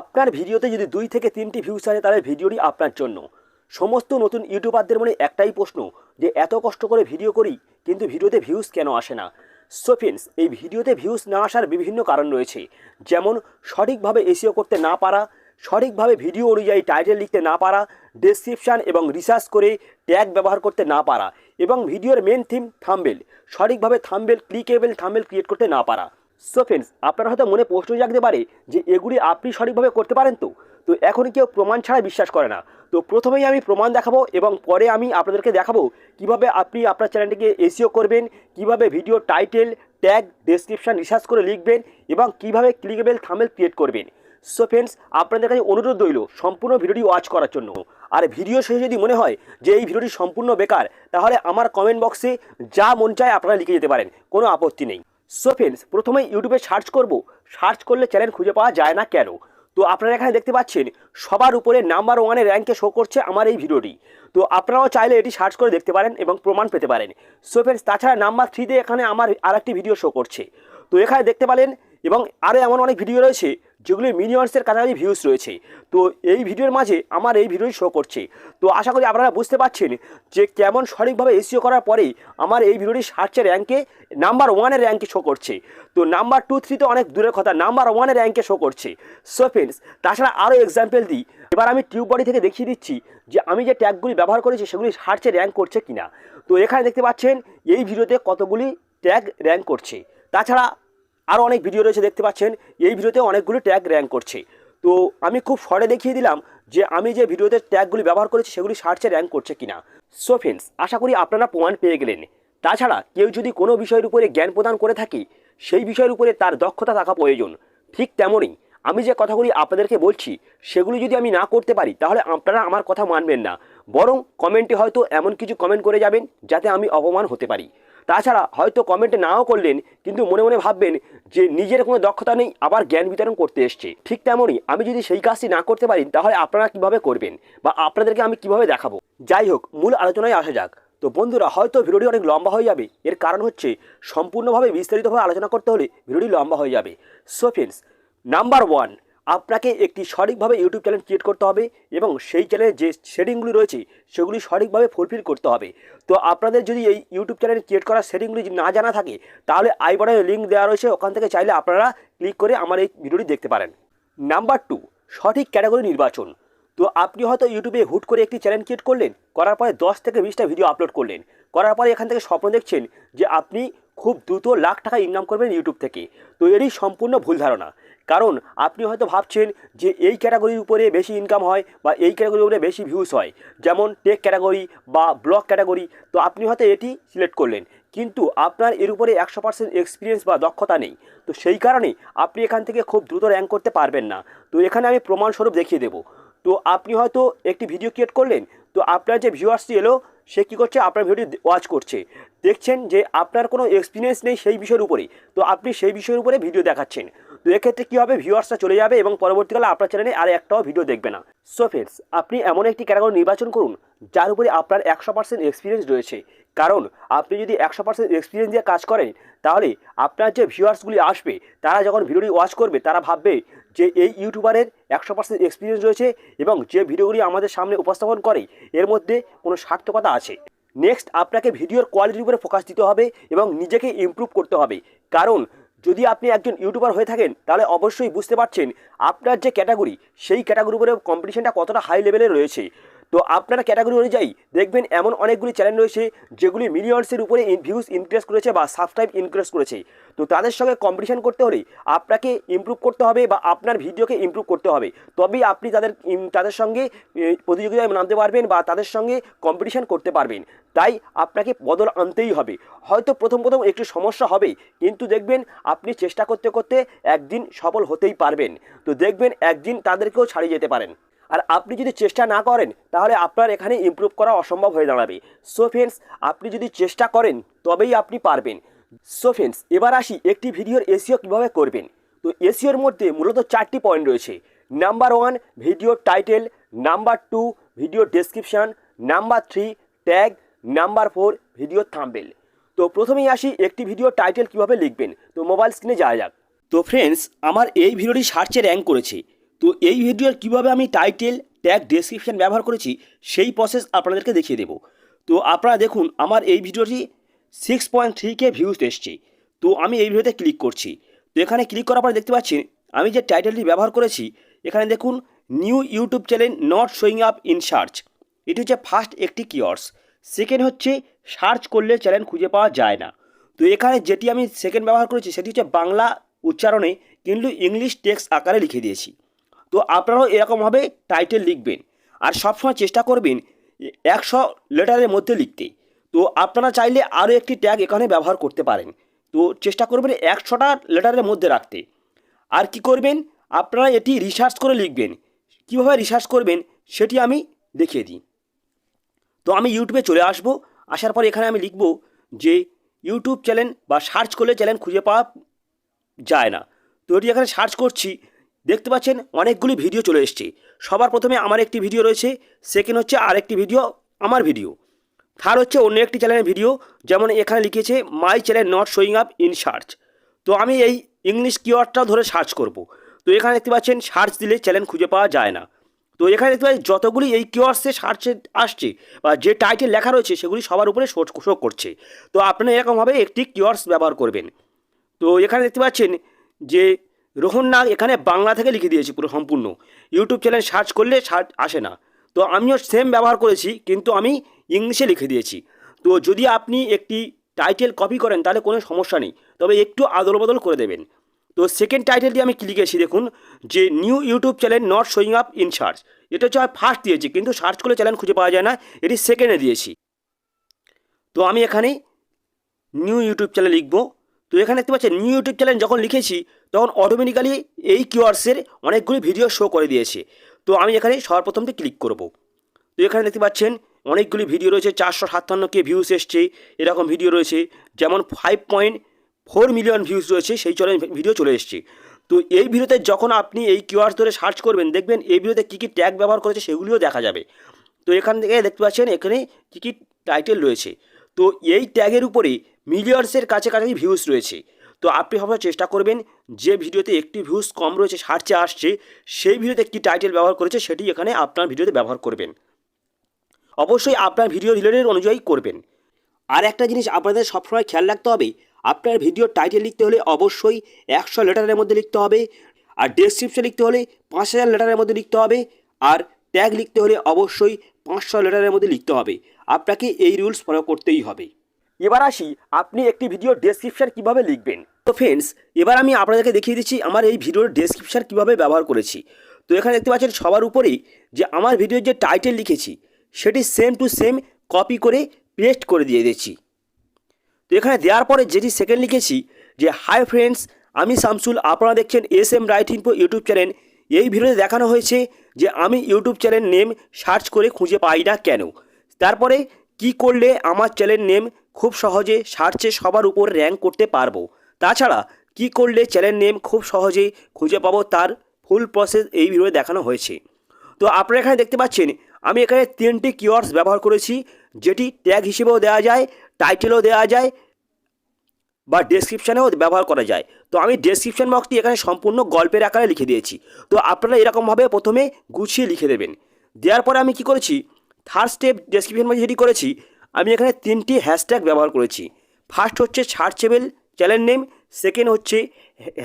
আপনার ভিডিওতে যদি 2 থেকে 3টি ভিউজ আসে তাহলে ভিডিওটি আপনার জন্য। সমস্ত নতুন ইউটিউবারদের মনে একটাই প্রশ্ন যে এত কষ্ট করে ভিডিও করি কিন্তু ভিডিওতে ভিউজ কেন আসে না। সো ফ্রেন্ডস, এই ভিডিওতে ভিউজ না আসার বিভিন্ন কারণ রয়েছে, যেমন সঠিকভাবে এসইও করতে না পারা, সঠিকভাবে ভিডিও অনুযায়ী টাইটেল লিখতে না পারা, ডেসক্রিপশান এবং রিসার্চ করে ট্যাগ ব্যবহার করতে না পারা, এবং ভিডিওর মেন থিম থাম্বনেল, সঠিকভাবে থাম্বনেল ক্লিকেবল থাম্বনেল ক্রিয়েট করতে না পারা। সো ফ্রেন্ডস, আপনার হয়তো মনে প্রশ্ন জাগতে পারে যে এগুলি আপনি সঠিকভাবে করতে পারেন তো এখন কেউ প্রমাণ ছাড়া বিশ্বাস করে না। তো প্রথমেই আমি প্রমাণ দেখাবো এবং পরে আমি আপনাদেরকে দেখাবো কিভাবে আপনি আপনার চ্যানেলটিকে এসইও করবেন, কিভাবে video title, tag, description research করে লিখবেন এবং কিভাবে ক্লিকেবল থাম্বনেল ক্রিয়েট করবেন। সো ফ্রেন্ডস, আপনাদের কাছে অনুরোধ রইল সম্পূর্ণ ভিডিওটি ওয়াচ করার জন্য। আর ভিডিও শেষে যদি মনে হয় যে এই ভিডিওটি সম্পূর্ণ বেকার, তাহলে আমার কমেন্ট বক্সে যা মন চায় আপনারা লিখে যেতে পারেন, কোনো আপত্তি নেই। সো ফ্রেন্ডস, প্রথমে ইউটিউবে সার্চ করব, সার্চ করলে চ্যানেল খুঁজে পাওয়া যায় না কেন। তো আপনারা এখানে দেখতে পাচ্ছেন সবার উপরে নাম্বার 1-এর র্যাঙ্কে শো করছে আমার এই ভিডিওটি। তো আপনারাও চাইলে এটি সার্চ করে দেখতে পারেন এবং প্রমাণ পেতে পারেন। সো ফ্রেন্ডস, তাছাড়া নাম্বার 3-তে এখানে আমার আরেকটি ভিডিও শো করছে। তো এখানে দেখতে পারেন এবং আরও এমন অনেক ভিডিও রয়েছে যেগুলি মিলিয়ন্সের কাছাকাছি ভিউজ রয়েছে। তো এই ভিডিওর মাঝে আমার এই ভিডিওটি শো করছে। তো আশা করি আপনারা বুঝতে পারছেন যে কেমন সঠিকভাবে এসইও করার পরে আমার এই ভিডিওটি সার্চের র্যাঙ্কে নাম্বার 1-এর র্যাঙ্কে শো করছে। তো নাম্বার 2-3 তো অনেক দূরের কথা, নাম্বার 1-এর র্যাঙ্কে শো করছে। সো ফ্রেন্ডস, তাছাড়া আরও এক্সাম্পল দিই। এবার আমি টিউব বডি থেকে দেখিয়ে দিচ্ছি যে আমি যে ট্যাগগুলি ব্যবহার করেছি সেগুলি সার্চে র্যাঙ্ক করছে কিনা। তো এখানে দেখতে পাচ্ছেন এই ভিডিওতে কতগুলি ট্যাগ র্যাঙ্ক করছে। তাছাড়া আরও অনেক ভিডিও রয়েছে, দেখতে পাচ্ছেন এই ভিডিওতে অনেকগুলি ট্যাগ র্যাঙ্ক করছে। তো আমি খুব শর্টে দেখিয়ে দিলাম যে আমি যে ভিডিওতে ট্যাগগুলি ব্যবহার করেছি সেগুলি সার্চে র্যাঙ্ক করছে কিনা। সো ফ্রেন্ডস, আশা করি আপনারা প্রমাণ পেয়ে গেলেন। তাছাড়া কেউ যদি কোনো বিষয়ের উপরে জ্ঞান প্রদান করে থাকে, সেই বিষয়ের উপরে তার দক্ষতা থাকা প্রয়োজন। ঠিক তেমনই আমি যে কথাগুলি আপনাদেরকে বলছি সেগুলি যদি আমি না করতে পারি তাহলে আপনারা আমার কথা মানবেন না, বরং কমেন্টে হয়তো এমন কিছু কমেন্ট করে যাবেন যাতে আমি অপমান হতে পারি। তাছাড়া হয়তো কমেন্টে নাও করলেন কিন্তু মনে মনে ভাববেন যে নিজের কোনো দক্ষতা নেই, আবার জ্ঞান বিতরণ করতে এসছে। ঠিক তেমনই আমি যদি সেই কাজটি না করতে পারি তাহলে আপনারা কিভাবে করবেন বা আপনাদেরকে আমি কিভাবে দেখাবো। যাই হোক, মূল আলোচনায় আসা যাক। তো বন্ধুরা, হয়তো ভিডিওটি অনেক লম্বা হয়ে যাবে, এর কারণ হচ্ছে সম্পূর্ণভাবে বিস্তারিতভাবে আলোচনা করতে হলে ভিডিওটি লম্বা হয়ে যাবে। সো ফ্রেন্ডস, নাম্বার 1, আপনাকে একটি সঠিকভাবে ইউটিউব চ্যানেল ক্রিয়েট করতে হবে এবং সেই চ্যানেলের যে সেটিংগুলি রয়েছে সেগুলি সঠিকভাবে ফুলফিল করতে হবে। তো আপনাদের যদি এই ইউটিউব চ্যানেল ক্রিয়েট করার সেটিংগুলি না জানা থাকে তাহলে আই বাটনে লিঙ্ক দেওয়া রয়েছে, ওখান থেকে চাইলে আপনারা ক্লিক করে আমার এই ভিডিওটি দেখতে পারেন। নাম্বার 2, সঠিক ক্যাটাগরি নির্বাচন। তো আপনি হয়তো ইউটিউবে হুট করে একটি চ্যানেল ক্রিয়েট করলেন, করার পরে 10 থেকে 20টা ভিডিও আপলোড করলেন, করার পরে এখান থেকে স্বপ্ন দেখছেন যে আপনি খুব দ্রুত লাখ টাকা ইনকাম করবেন ইউটিউব থেকে। তো এরই সম্পূর্ণ ভুল ধারণা। কারণ আপনি হয়তো ভাবছেন যে এই ক্যাটাগরির উপরে বেশি ইনকাম হয় বা এই ক্যাটাগরির উপরে বেশি ভিউজ হয়, যেমন টেক ক্যাটাগরি বা ব্লগ ক্যাটাগরি। তো আপনি হয়তো এটি সিলেক্ট করলেন, কিন্তু আপনার এর উপরে 100% এক্সপিরিয়েন্স বা দক্ষতা নেই। তো সেই কারণে আপনি এখান থেকে খুব দ্রুত র্যাঙ্ক করতে পারবেন না। তো এখানে আমি প্রমাণস্বরূপ দেখিয়ে দেবো। তো আপনি হয়তো একটি ভিডিও ক্রিয়েট করলেন, তো আপনার যে ভিউয়ার্সটি এলো সে কী করছে, আপনার ভিডিওটি ওয়াচ করছে, দেখছেন যে আপনার কোনো এক্সপিরিয়েন্স নেই সেই বিষয়ের উপরে, তো আপনি সেই বিষয়ের উপরে ভিডিও দেখাচ্ছেন। তো এক্ষেত্রে কী হবে, ভিউয়ার্সটা চলে যাবে এবং পরবর্তীকালে আপনার চ্যানেলে আর একটাও ভিডিও দেখবে না। সো ফ্রেন্ডস, আপনি এমন একটি ক্যাটাগরি নির্বাচন করুন যার উপরে আপনার 100% এক্সপিরিয়েন্স রয়েছে। কারণ আপনি যদি 100% এক্সপিরিয়েন্স দিয়ে কাজ করেন তাহলে আপনার যে ভিউয়ার্সগুলি আসবে তারা যখন ভিডিওটি ওয়াচ করবে তারা ভাববে যে এই ইউটিউবারের 100% এক্সপিরিয়েন্স রয়েছে এবং যে ভিডিওগুলি আমাদের সামনে উপস্থাপন করে এর মধ্যে কোনো সার্থকতা আছে। নেক্সট, আপনাকে ভিডিওর কোয়ালিটির উপরে ফোকাস দিতে হবে এবং নিজেকে ইমপ্রুভ করতে হবে। কারণ যদি আপনি একজন ইউটিউবার হয়ে থাকেন তাহলে অবশ্যই বুঝতে পারছেন আপনার যে ক্যাটাগরি সেই ক্যাটাগরির উপরে কম্পিটিশনটা কতটা হাই লেভেলে রয়েছে। তো আপনার ক্যাটাগরি অনুযায়ী দেখবেন এমন অনেকগুলি চ্যানেল রয়েছে যেগুলি মিলিয়ন্সের উপরে ভিউজ ইনক্রিজ করেছে বা সাবস্ক্রাইব ইনক্রিজ করেছে। তো তাদের সঙ্গে কম্পিটিশন করতে হলে আপনাকে ইমপ্রুভ করতে হবে বা আপনার ভিডিওকে ইমপ্রুভ করতে হবে, তবেই আপনি তাদের সঙ্গে প্রতিযোগিতায় নামতে পারবেন বা তাদের সঙ্গে কম্পিটিশন করতে পারবেন। তাই আপনাকে বদল আনতেই হবে। হয়তো প্রথম একটু সমস্যা হবে, কিন্তু দেখবেন আপনি চেষ্টা করতে করতে একদিন সফল হতেই পারবেন। তো দেখবেন একদিন তাদেরকেও ছাড়িয়ে যেতে পারেন। আর আপনি যদি চেষ্টা না করেন তাহলে আপনার এখানে ইমপ্রুভ করা অসম্ভব হয়ে দাঁড়াবে। সো ফ্রেন্ডস, আপনি যদি চেষ্টা করেন তবেই আপনি পারবেন। সো ফ্রেন্ডস, এবার আসি একটি ভিডিওর এসইও কীভাবে করবেন। তো এসইওর মধ্যে মূলত 4টি পয়েন্ট রয়েছে। Number 1, video title. Number 2, video description. Number 3, tag. Number 4, video thumbnail. তো প্রথমেই আসি একটি ভিডিও টাইটেল কীভাবে লিখবেন। তো মোবাইল স্ক্রিনে যাওয়া যাক। তো ফ্রেন্ডস, আমার এই ভিডিওটি সার্চে র্যাঙ্ক করেছে। তো এই ভিডিওর কিভাবে আমি টাইটেল, ট্যাগ, ডেসক্রিপশন ব্যবহার করেছি সেই প্রসেস আপনাদেরকে দেখিয়ে দেবো। তো আপনারা দেখুন আমার এই ভিডিওটি 6.3K ভিউজ এসছে। তো আমি এই ভিডিওতে ক্লিক করছি। তো এখানে ক্লিক করার পরে দেখতে পাচ্ছেন আমি যে টাইটেলটি ব্যবহার করেছি, এখানে দেখুন new YouTube channel not showing up in search. এটি হচ্ছে ফার্স্ট একটি কিওয়ার্ডস। সেকেন্ড হচ্ছে সার্চ করলে চ্যানেল খুঁজে পাওয়া যায় না। তো এখানে যেটি আমি সেকেন্ড ব্যবহার করেছি সেটি হচ্ছে বাংলা উচ্চারণে কিন্তু ইংলিশ টেক্সট আকারে লিখে দিয়েছি। তো আপনারাও এরকমভাবে টাইটেল লিখবেন আর সবসময় চেষ্টা করবেন 100 লেটারের মধ্যে লিখতে। তো আপনারা চাইলে আরও একটি ট্যাগ এখানে ব্যবহার করতে পারেন। তো চেষ্টা করবেন 100টা লেটারের মধ্যে রাখতে। আর কি করবেন, আপনারা এটি রিসার্চ করে লিখবেন। কীভাবে রিসার্চ করবেন সেটি আমি দেখিয়ে দিই। তো আমি ইউটিউবে চলে আসব। আসার পর এখানে আমি লিখব যে ইউটিউব চ্যানেল বা সার্চ করলে চ্যানেল খুঁজে পাওয়া যায় না। তো এটি এখানে সার্চ করছি, দেখতে পাচ্ছেন অনেকগুলি ভিডিও চলে এসছে। সবার প্রথমে আমার একটি ভিডিও রয়েছে, সেকেন্ড হচ্ছে আরেকটি ভিডিও আমার ভিডিও, থার্ড হচ্ছে অন্য একটি চ্যানেলের ভিডিও, যেমন এখানে লিখেছে my channel not showing up in search. তো আমি এই ইংলিশ কিওয়ার্ডটাও ধরে সার্চ করব। তো এখানে দেখতে পাচ্ছেন সার্চ দিলে চ্যানেল খুঁজে পাওয়া যায় না। তো এখানে দেখতে পাচ্ছি যতগুলি এই কিওয়ার্ডসে সার্চে আসছে বা যে টাইটেল লেখা রয়েছে সেগুলি সবার উপরে শো করছে। তো আপনারা এরকমভাবে একটি কিওয়ার্ডস ব্যবহার করবেন। তো এখানে দেখতে পাচ্ছেন যে রোহন নাগ এখানে বাংলা থেকে লিখে দিয়েছি পুরো সম্পূর্ণ। ইউটিউব চ্যানেল সার্চ করলে সার্চ আসে না। তো আমিও সেম ব্যবহার করেছি, কিন্তু আমি ইংলিশে লিখে দিয়েছি। তো যদি আপনি একটি টাইটেল কপি করেন তাহলে কোনো সমস্যা নেই, তবে একটু আদল বদল করে দেবেন। তো সেকেন্ড টাইটেলটি আমি কি লিখেছি দেখুন, যে new YouTube channel not showing up in search. এটা হচ্ছে আমি ফার্স্ট দিয়েছি, কিন্তু সার্চ করলে চ্যানেল খুঁজে পাওয়া যায় না, এটি সেকেন্ডে দিয়েছি। তো আমি এখানে নিউ ইউটিউব চ্যানেল লিখব। তো এখানে দেখতে পাচ্ছেন নিউ ইউটিউব চ্যানেল যখন লিখেছি তখন অটোমেটিক্যালি এই কিওয়ার্ডসের অনেকগুলি ভিডিও শো করে দিয়েছে। তো আমি এখানে সবার প্রথমতে ক্লিক করব। তো এখানে দেখতে পাচ্ছেন অনেকগুলি ভিডিও রয়েছে, 457K ভিউস এসছে এরকম ভিডিও রয়েছে, যেমন 5.4 মিলিয়ন ভিউস রয়েছে সেই ভিডিও চলে এসছে। তো এই ভিডিওতে যখন আপনি এই কিওয়ার্ডস ধরে সার্চ করবেন দেখবেন এই ভিডিওতে কী কী ট্যাগ ব্যবহার করেছে সেগুলিও দেখা যাবে। তো এখান থেকে দেখতে পাচ্ছেন এখানে কী কী টাইটেল রয়েছে। তো এই ট্যাগের উপরে মিলিয়ন্সের কাছাকাছি ভিউজ রয়েছে। তো আপনি সবসময় চেষ্টা করবেন যে ভিডিওতে একটি ভিউজ কম রয়েছে সার্চে আসছে সেই ভিডিওতে কী টাইটেল ব্যবহার করেছে সেটি এখানে আপনার ভিডিওতে ব্যবহার করবেন। অবশ্যই আপনার ভিডিও রিলেটেড অনুযায়ী করবেন। আর একটা জিনিস আপনাদের সবসময় খেয়াল রাখতে হবে, আপনার ভিডিওর টাইটেল লিখতে হলে অবশ্যই 100 লেটারের মধ্যে লিখতে হবে, আর ডেসক্রিপশন লিখতে হলে 5000 লেটারের মধ্যে লিখতে হবে, আর ট্যাগ লিখতে হলে অবশ্যই 500 লেটারের মধ্যে লিখতে হবে। আপনাকে এই রুলস ফলো করতেই হবে। এবার আসি আপনি একটি ভিডিওর ডেসক্রিপশন কীভাবে লিখবেন। তো ফ্রেন্ডস, এবার আমি আপনাদেরকে দেখিয়ে দিচ্ছি আমার এই ভিডিওর ডেসক্রিপশন কীভাবে ব্যবহার করেছি। তো এখানে দেখতে পাচ্ছেন সবার উপরেই যে আমার ভিডিওর যে টাইটেল লিখেছি সেটি সেম টু সেম কপি করে পেস্ট করে দিয়ে দিচ্ছি। তো এখানে দেওয়ার পরে যেটি সেকেন্ড লিখেছি যে হাই ফ্রেন্ডস, আমি শামসুল, আপনারা দেখছেন SM right info YouTube channel. এই ভিডিওতে দেখানো হয়েছে যে আমি ইউটিউব চ্যানেল নেম সার্চ করে খুঁজে পাই না কেন। তারপরে কি করলে আমার চ্যানেল নেম খুব সহজে সার্চে সবার উপর র্যাঙ্ক করতে পারবো, তাছাড়া কি করলে চ্যানেল নেম খুব সহজেই খুঁজে পাবো তার ফুল প্রসেস এই ভিডিওতে দেখানো হয়েছে। তো আপনারা এখানে দেখতে পাচ্ছেন আমি এখানে 3টি কিওয়ার্ডস ব্যবহার করেছি, যেটি ট্যাগ হিসেবেও দেওয়া যায়, টাইটেলও দেওয়া যায় বা ডেসক্রিপশানেও ব্যবহার করা যায়। তো আমি ডেসক্রিপশন বক্সটি এখানে সম্পূর্ণ গল্পের আকারে লিখে দিয়েছি। তো আপনারা এরকমভাবে প্রথমে গুছিয়ে লিখে দেবেন। দেওয়ার পরে আমি কি করেছি, থার্ড স্টেপ ডেসক্রিপশন বক্সে যেটি করেছি আমি এখানে 3টি হ্যাশট্যাগ ব্যবহার করেছি। ফার্স্ট হচ্ছে সার্চেবল চ্যানেল নেম, সেকেন্ড হচ্ছে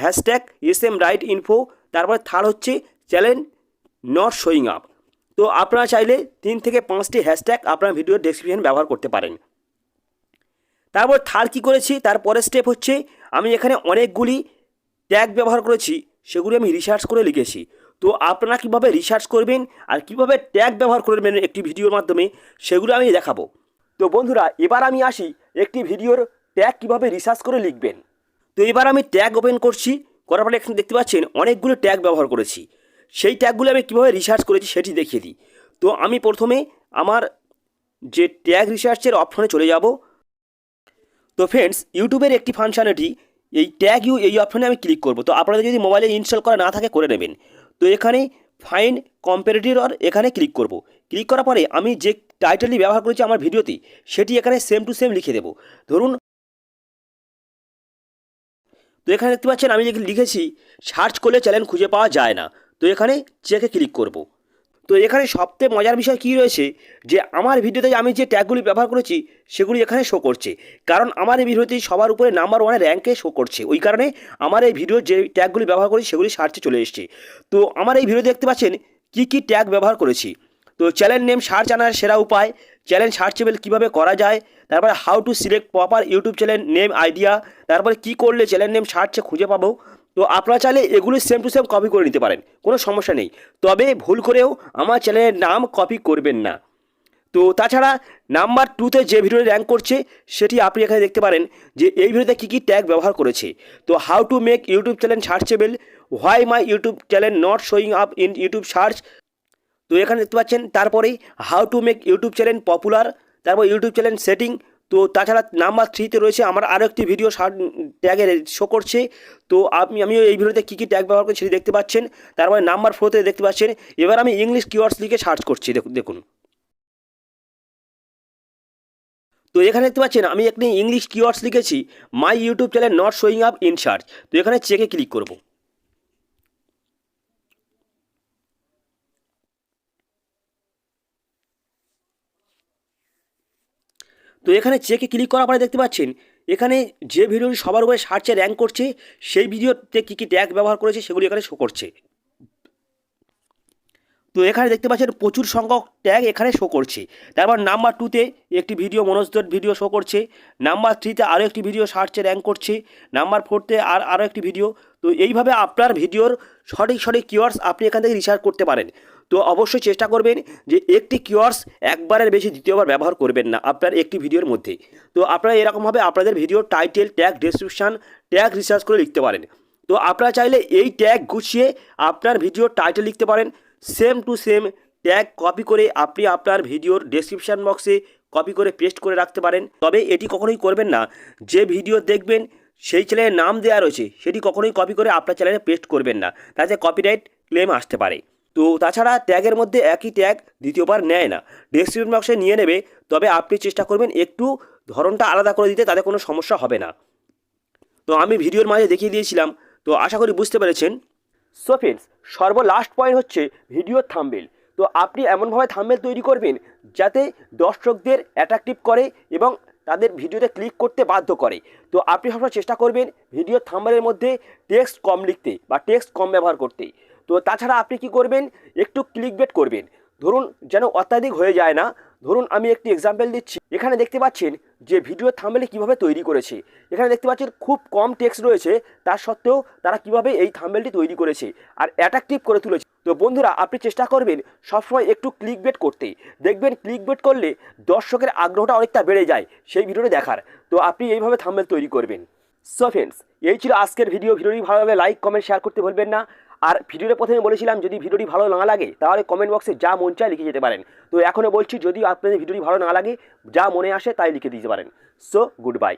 হ্যাশট্যাগ SM রাইট ইনফো, তারপরে থার্ড হচ্ছে চ্যানেল নট শোয়িং আপ। তো আপনারা চাইলে 3 থেকে 5টি হ্যাশট্যাগ আপনার ভিডিওর ডেসক্রিপশন ব্যবহার করতে পারেন। তারপর থার্ড কী করেছি, তারপরের স্টেপ হচ্ছে আমি এখানে অনেকগুলি ট্যাগ ব্যবহার করেছি, সেগুলি আমি রিসার্চ করে লিখেছি। তো আপনারা কীভাবে রিসার্চ করবেন আর কীভাবে ট্যাগ ব্যবহার করবেন একটি ভিডিওর মাধ্যমে সেগুলো আমি দেখাবো। তো বন্ধুরা, এবার আমি আসি একটি ভিডিওর ট্যাগ কীভাবে রিসার্চ করে লিখবেন। তো এবার আমি ট্যাগ ওপেন করছি, করার পরে এখানে দেখতে পাচ্ছেন অনেকগুলো ট্যাগ ব্যবহার করেছি। সেই ট্যাগগুলো আমি কীভাবে রিসার্চ করেছি সেটি দেখিয়ে দিই। তো আমি প্রথমে আমার যে ট্যাগ রিসার্চের অপশনে চলে যাব। তো ফ্রেন্ডস, ইউটিউবের একটি ফাংশনালিটি এই ট্যাগ ইউ এই অপশনে আমি ক্লিক করব। তো আপনাদের যদি মোবাইলে ইনস্টল করা না থাকে করে নেবেন। তো এখানে ফাইন্ড কম্পারেটর এখানে ক্লিক করব। ক্লিক করার পরে আমি যে টাইটেলটি ব্যবহার করেছি আমার ভিডিওতে সেটি এখানে সেম টু সেম লিখে দেব। ধরুন, তো এখানে দেখতে পাচ্ছেন আমি লিখেছি সার্চ করলে চ্যানেল খুঁজে পাওয়া যায় না। তো এখানে চেকে ক্লিক করব। তো এখানে সবথেকে মজার বিষয় কী রয়েছে যে আমার ভিডিওতে আমি যে ট্যাগগুলি ব্যবহার করেছি সেগুলি এখানে শো করছে, কারণ আমার এই ভিডিওতে সবার উপরে নাম্বার 1 র্যাঙ্কে শো করছে। ওই কারণে আমার এই ভিডিওর যে ট্যাগগুলি ব্যবহার করি সেগুলি সার্চে চলে এসছে। তো আমার এই ভিডিও দেখতে পাচ্ছেন কী কী ট্যাগ ব্যবহার করেছি। তো চ্যানেল নেম সার্চ আনার সেরা উপায়, চ্যানেল সার্চেবল কীভাবে করা যায়, তারপরে how to select proper YouTube channel name idea, তারপরে কী করলে চ্যানেল নেম সার্চে খুঁজে পাবো। তো আপনারা চাইলে এগুলি সেম টু সেম কপি করে নিতে পারেন, কোনো সমস্যা নেই, তবে ভুল করেও আমার চ্যানেলের নাম কপি করবেন না। তো তাছাড়া নাম্বার 2তে যে ভিডিও র্যাঙ্ক করছে সেটি আপনি এখানে দেখতে পারেন যে এই ভিডিওতে কী কী ট্যাগ ব্যবহার করেছে। তো how to make YouTube channel searchable, why my YouTube channel not showing up in YouTube search. তো এখানে দেখতে পাচ্ছেন তারপরেই how to make YouTube channel popular, তারপর ইউটিউব চ্যানেল সেটিং। তো তাছাড়া নাম্বার 3তে রয়েছে আমার আরও একটি ভিডিও ট্যাগের শো করছে। তো আমিও এই ভিডিওতে কী কী ট্যাগ ব্যবহার করছি সেটি দেখতে পাচ্ছেন। তারপরে নাম্বার 4তে দেখতে পাচ্ছেন এবার আমি ইংলিশ কিওয়ার্ডস লিখে সার্চ করছি, দেখুন। তো এখানে দেখতে পাচ্ছেন আমি একটি ইংলিশ কিওয়ার্ডস লিখেছি, my YouTube channel not showing up in search. তো এখানে চেকে ক্লিক করব। তো এখানে চেকে ক্লিক করার পরে দেখতে পাচ্ছেন এখানে যে ভিডিওটি সবার উপরে সার্চে র্যাঙ্ক করছে সেই ভিডিওতে কী কী ট্যাগ ব্যবহার করেছে সেগুলি এখানে শো করছে। তো এখানে দেখতে পাচ্ছেন প্রচুর সংখ্যক ট্যাগ এখানে শো করছে। তারপর নাম্বার 2তে একটি ভিডিও মনোজদের ভিডিও শো করছে, নাম্বার 3তে আরও একটি ভিডিও সার্চে র্যাঙ্ক করছে, নাম্বার 4তে আরও একটি ভিডিও। তো এইভাবে আপনার ভিডিওর সঠিক সঠিক কিওয়ার্ডস আপনি এখান থেকে রিসার্চ করতে পারেন। তো অবশ্যই চেষ্টা করবেন যে একটি কিওয়ার্ডস একবারের বেশি দ্বিতীয়বার ব্যবহার করবেন না আপনার একটি ভিডিওর মধ্যে। তো আপনারা এরকমভাবে আপনাদের ভিডিওর title, tag, description, tag research করে লিখতে পারেন। তো আপনারা চাইলে এই ট্যাগ গুছিয়ে আপনার ভিডিওর টাইটেল লিখতে পারেন, same to same tag copy করে আপনি আপনার ভিডিওর ডেসক্রিপশান বক্সে কপি করে পেস্ট করে রাখতে পারেন। তবে এটি কখনোই করবেন না যে ভিডিও দেখবেন সেই চ্যানেলের নাম দেওয়া রয়েছে সেটি কখনোই কপি করে আপনার চ্যানেলে পেস্ট করবেন না, তাতে কপিরাইট ক্লেম আসতে পারে। তো তাছাড়া ট্যাগের মধ্যে একই ট্যাগ দ্বিতীয়বার নেয় না, ডেসক্রিপশন বক্সে নিয়ে নেবে, তবে আপনি চেষ্টা করবেন একটু ধরনটা আলাদা করে দিতে, তাতে কোনো সমস্যা হবে না। তো আমি ভিডিওর মাঝে দেখিয়ে দিয়েছিলাম, তো আশা করি বুঝতে পেরেছেন। সো ফ্রেন্ডস, সর্বলাস্ট পয়েন্ট হচ্ছে ভিডিওর থাম্বনেল। তো আপনি এমনভাবে থাম্বনেল তৈরি করবেন যাতে দর্শকদের অ্যাট্রাকটিভ করে এবং তাদের ভিডিওতে ক্লিক করতে বাধ্য করে। তো আপনি সবসময় চেষ্টা করবেন ভিডিওর থাম্বনেলের মধ্যে টেক্সট কম লিখতে বা টেক্সট কম ব্যবহার করতে। তো তাছাড়া আপনি কি করবেন, একটু ক্লিকবেট করবেন, ধরুন যেন অত্যাধিক হয়ে যায় না। ধরুন আমি একটি এক্সাম্পল দিচ্ছি, এখানে দেখতে পাচ্ছেন যে ভিডিও থাম্বনেল কীভাবে তৈরি করেছে। এখানে দেখতে পাচ্ছেন খুব কম টেক্সট রয়েছে, তার সত্ত্বেও তারা কীভাবে এই থাম্বনেলটি তৈরি করেছে আর অ্যাট্রাকটিভ করে তুলেছে। তো বন্ধুরা, আপনি চেষ্টা করবেন সবসময় একটু ক্লিকবেট করতে, দেখবেন ক্লিকবেট করলে দর্শকের আগ্রহটা অনেকটা বেড়ে যায় সেই ভিডিওটি দেখার। তো আপনি এইভাবে থাম্বনেল তৈরি করবেন। সো ফ্রেন্ডস, এই ছিল আজকের ভিডিওটি ভালো লাগলে লাইক, কমেন্ট, শেয়ার করতে ভুলবেন না। আর ভিডিওর প্রথমে বলেছিলাম যদি ভিডিওটি ভালো না লাগে তাহলে কমেন্ট বক্সে যা মন চায় লিখে যেতে পারেন। তো এখনও বলছি যদি আপনাদের ভিডিওটি ভালো না লাগে যা মনে আসে তাই লিখে দিতে পারেন। So good bye.